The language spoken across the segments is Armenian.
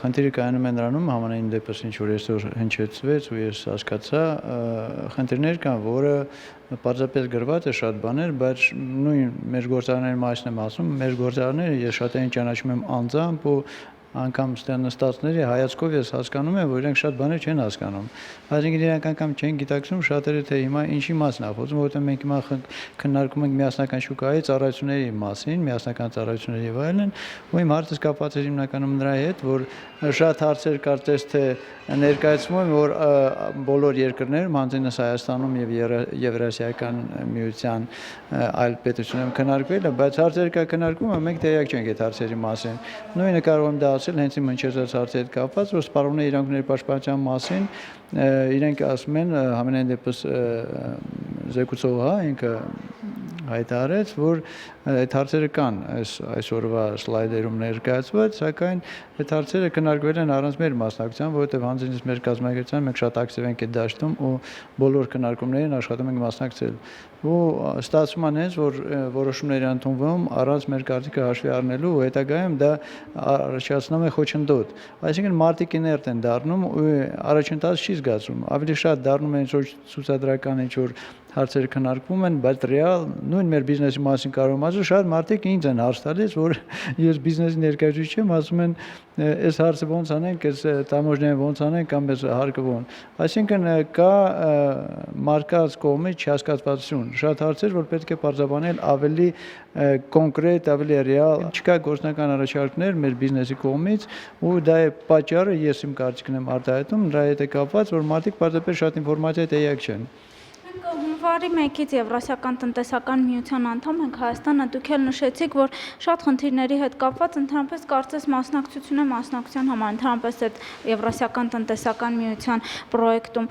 խնդիրը կայանում է նրանում համանային դեպս ինչ որ այսօր հնչեցվեց ու ես հասկացա խնդիրներ կան, որը պարզապես գրված է շատ բաներ, բայց նույն մեր գործարանների մասին եմ ասում, մեր գործարանները ես շատերին ճանաչում եմ անձամբ ու անգամ ստեղ նստածների հայացքով ես հասկանում եմ, որ իրենք շատ բաներ չեն հասկանում։ Այսինքն իրանք անգամ չեն գիտակցում շատերը թե հիմա ինչի մասին է խոսում, որովհետև մենք հիմա քննարկում ենք միասնական շուկայի ծառայությունների մասին, միասնական ծառայությունների եւ այլն, ու իմ հարցը կապված է հիմնականում նրա հետ, որ շատ հարցեր կարծես թե ներկայացվում են, որ բոլոր երկրներում, հանձինս Հայաստանում եւ Եվրասիական միության այլ պետություններում քննարկվել է, բայց հարցեր կա քննարկվում, մենք տեղյակ չենք այդ հարցերի մասին։ Նույնը կարող եմ դա ասել հենց իմ հնչեցած հարցի հետ կապված, որ սպառողների իրավունքների պաշտպանության մասին իրենք ասում են համենայն դեպս զեկուցողը ինքը հայտարարեց, որ այդ հարցերը կան այսօրվա սլայդերում ներկայացված, սակայն այդ հարցերը քննարկվել են առանց մեր մասնակցության, որովհետև հանձինս մեր կազմակերպության մենք շատ ակտիվ ենք այդ դաշտում ու բոլոր քննարկումներին աշխատում ենք մասնակցել։ Ու ստացվում է հենց, որ որոշումներ ընդունվում առանց մեր կարծիքը հաշվի առնելու ու հետագայում դա առաջացնում է խոչընդոտ։ Այսինքն մարդիկ իներտ են դառնում ու առաջընթաց չի զգացում։ Ավելի շատ դառնում են ինչ-որ ցուցադրական ինչ-որ հարցեր քննարկվում են, բայց ռեալ նույն մեր բիզնեսի մասին կարող եմ ասել, շատ մարդիկ ինձ են հարց տալիս, որ ես բիզնեսի ներկայացուցիչ եմ, ասում են, այս հարցը ոնց անենք, այս տամոժնիան ոնց անենք կամ այս հարկը ոնց։ Այսինքն կա մարդկանց կողմից չհասկացվածություն, շատ հարցեր, որ պետք է պարզաբանել ավելի կոնկրետ, ավելի ռեալ, չկա գործնական առաջարկներ մեր բիզնեսի կողմից, ու դա է պատճառը, ես իմ կարծիքն եմ արտահայտում, նրա հետ է կապված, որ մարդիկ պարզապես շատ ինֆորմացիա տեղյակ չեն։ Հունվարի 1-ից Եվրասիական տնտեսական միության անդամ ենք Հայաստանը, դուք էլ նշեցիք, որ շատ խնդիրների հետ կապված ընդհանրապես կարծես մասնակցության համար, ընդհանրապես այդ Եվրասիական տնտեսական միության պրոյեկտում,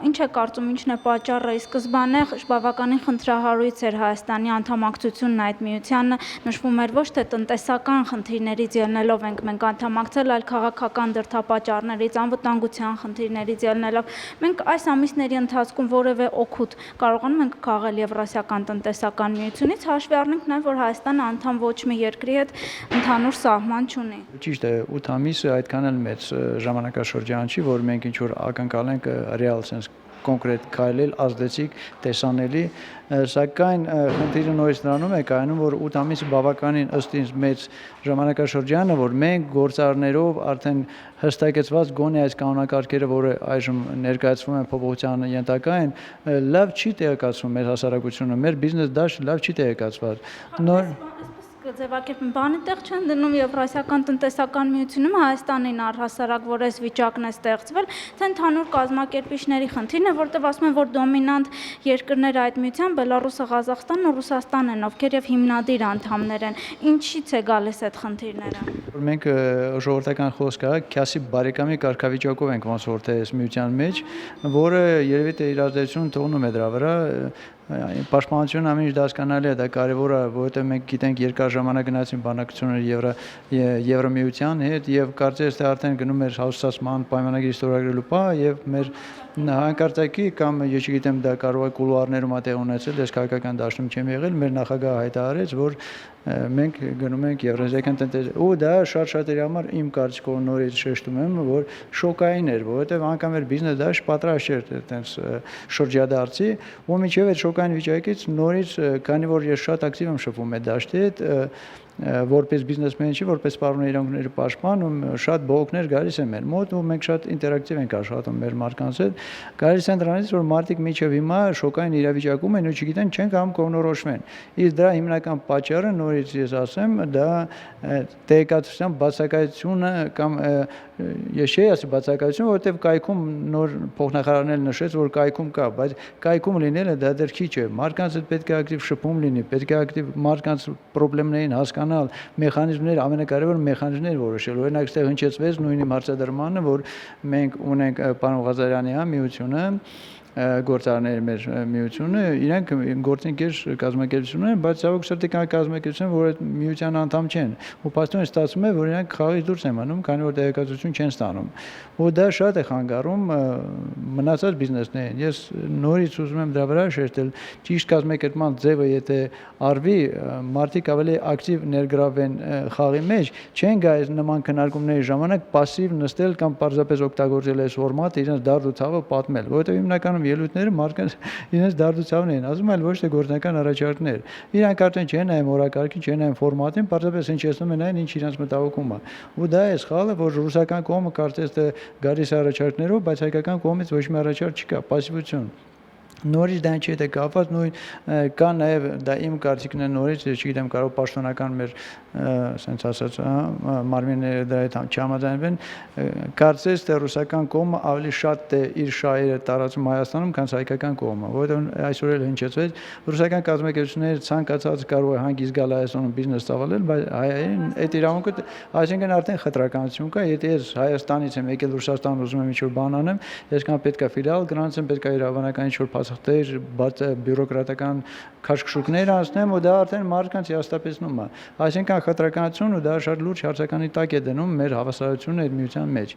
ինչ է կարծում, ինչն է պատճառը, ի սկզբանե բավականին խնդրահարույց էր Հայաստանի անդամակցությունն այդ միությանը, նշվում էր ոչ թե տնտեսական խնդիրներից ելնելով ենք մենք անդամակցել, այլ քաղաքական դրդապատճառներից, անվտանգության խնդիրներից ելնելով։ Մենք այս ամիսների ընթացքում որևէ օգուտ կարողանում ենք քաղել Եվրասիական տնտեսական միությունից, հաշվի առնենք նաև, որ Հայաստանը անդամ ոչ մի երկրի հետ ընդհանուր սահման չունի։ Ճիշտ է, 8 ամիսը այդքան էլ մեծ ժամանակաշրջան չի, որ մենք ինչ որ ակնկալենք ռեալ sense կոնկրետ քայլել, ազդեցիկ, տեսանելի, սակայն խնդիրը նորից նրանում է կայանում, որ 8 ամիսը բավականին ըստ ինձ մեծ ժամանակաշրջան է, որ մենք գործարներով արդեն հստակեցված գոնե այս կանոնակարգերը, որը այժմ ներկայացվում են փոփոխության ենթակա են, լավ չի տեղեկացվում մեր հասարակությունը, մեր բիզնես դաշտը լավ չի տեղեկացված։ Ձևակերպում բանի տեղ չեն դնում Եվրասիական տնտեսական միությունում Հայաստանին առհասարակ, որ այս վիճակն է ստեղծվել, թե ընդհանուր կազմակերպիչների խնդիրն է, որտեղ ասում են, որ դոմինանտ երկրները այդ միության Բելարուսը, Ղազախստանն ու Ռուսաստանն են, ովքեր եւ հիմնադիր անդամներ են։ Ինչից է գալիս այդ խնդիրները։ Մենք ժողովրդական խոսք կա, քյասի բարեկամի կարգավիճակով ենք ոնց որ թե այս միության մեջ, որը երևի թե իր ազդեցություն թողնում է դրա վրա։ Պաշտպանությունը ամեն ինչ դասկանալի է, դա կարևոր է, որովհետև մենք գիտենք երկար ժամանակ գնացին բանակցությունները Եվրամիության հետ եւ կարծես թե արդեն գնում էր հաստատման պայմանագիր ստորագրելու պահը եւ մեր հանկարծակի կամ ես չգիտեմ դա կարող է կուլուարներում տեղ ունեցել, ես քաղաքական դաշտում չեմ եղել, մեր նախագահը հայտարարեց, որ մենք գնում ենք Եվրասիական տնտեսական ու դա շատ-շատերի համար իմ կարծիքով նորից շեշտում եմ, որ շոկային էր, որովհետև անգամ մեր բիզնես դաշտ պատրաստ չէր այդպես շրջադարձի, ու միջև այդ շոկային վիճակից նորից, քանի որ ես շատ ակտիվ եմ շփվում այդ դաշտի հետ, որպես բիզնեսմեն չի, որպես սպառողների իրավունքների պաշտպան, շատ բողոքներ գալիս են մեր մոտ ու մենք շատ ինտերակտիվ ենք աշխատում մեր մարդկանց հետ։ Գալիս են դրանից, որ մարդիկ մինչև հիմա շոկային իրավիճակում են ու չգիտեն չեն կամ կողմնորոշվեն։ Իսկ դրա հիմնական պատճառը նորից ես ասեմ, դա տեղեկատվության բացակայությունը կամ ես չի ասի բացակայություն, որովհետև կայքում նոր փոխնախարարն էլ նշեց, որ կայքում կա, բայց կայքում լինելը դա դեռ քիչ է։ Մարդկանց հետ պետք է ակտիվ շփում լինի, պետք է ակտիվ մարդկանց խնդիրներին հասկանալ, մեխանիզմներ, ամենակարևոր մեխանիզմներ որոշել։ Օրինակ, այստեղ հնչեցվեց նույն իմ հարցադրմանը, որ մենք ունենք պարոն Ղազարյանի միությունը, գործարարների մեր միությունը, իրենք գործընկեր կազմակերպություն են, բայց ցավոք սրտի կան կազմակերպություններ, որ այդ միության անդամ չեն։ Ու փաստորեն ստացվում է, որ իրենք խաղից դուրս են մնում, քանի որ տեղեկատվություն չեն ստանում։ Ու դա շատ է խանգարում մնացած բիզնեսներին։ Ես նորից ուզում եմ դրա վրա շեշտել, ճիշտ կազմակերպման ձևը եթե արվի, մարդիկ ավելի ակտիվ ներգրավեն խաղի մեջ, չեն գա այս նման քննարկումների ժամանակ пассив նստել կամ պարզապես օգտագործել այս ֆորմատը իրենց դարդ ու ցավը պատմել, որովհետև հիմնականում ելույթները մարդկանց իրենց դարդ ու ցավն են ասում, այլ ոչ թե գործնական առաջարկներ։ Իրանք արդեն չեն նայում օրակարգին, չեն նայում ֆորմատին, պարզապես հնչեցնում են այն, ինչ իրենց մտահոգում է։ Ու դա է սխալը, որ ռուսական կողմը կարծես թե գալիս առաջարկներով, բայց հայկական կողմից ոչ մի առաջարկ չկա, пассивություն։ Նորից դա ինչի հետ է կապված, նույն կա նաև դա իմ կարծիքն է նորից, չգիտեմ, կարող պաշտոնական մեր ասենց ասած մարմինները դրա հետ չհամաձայնվեն, կարծես թե ռուսական կողմը ավելի շատ է իր շահերը տարածում Հայաստանում, քան հայկական կողմը, որովհետև այսօր էլ հնչեցվեց, ռուսական կազմակերպությունները ցանկացած կարող է հանգիստ գալ Հայաստանում բիզնես ծավալել, բայց հայերին այդ իրավունքը, այսինքն արդեն խտրականություն կա, եթե ես Հայաստանից եմ եկել Ռուսաստան ուզում եմ ինչ-որ բան անեմ, ես կամ պետք է ֆիլիալ գրանցեմ, պետք է իրավաբանական ինչ-որ փաստեր, բյուրոկրատական քաշքշուկներ անցնեմ ու դա արդեն մարդկանց հիասթափեցնում է։ Այսինքն խտրականություն ու դա շատ լուրջ հարցականի տակ է դնում մեր հավասարությունը այդ միության մեջ։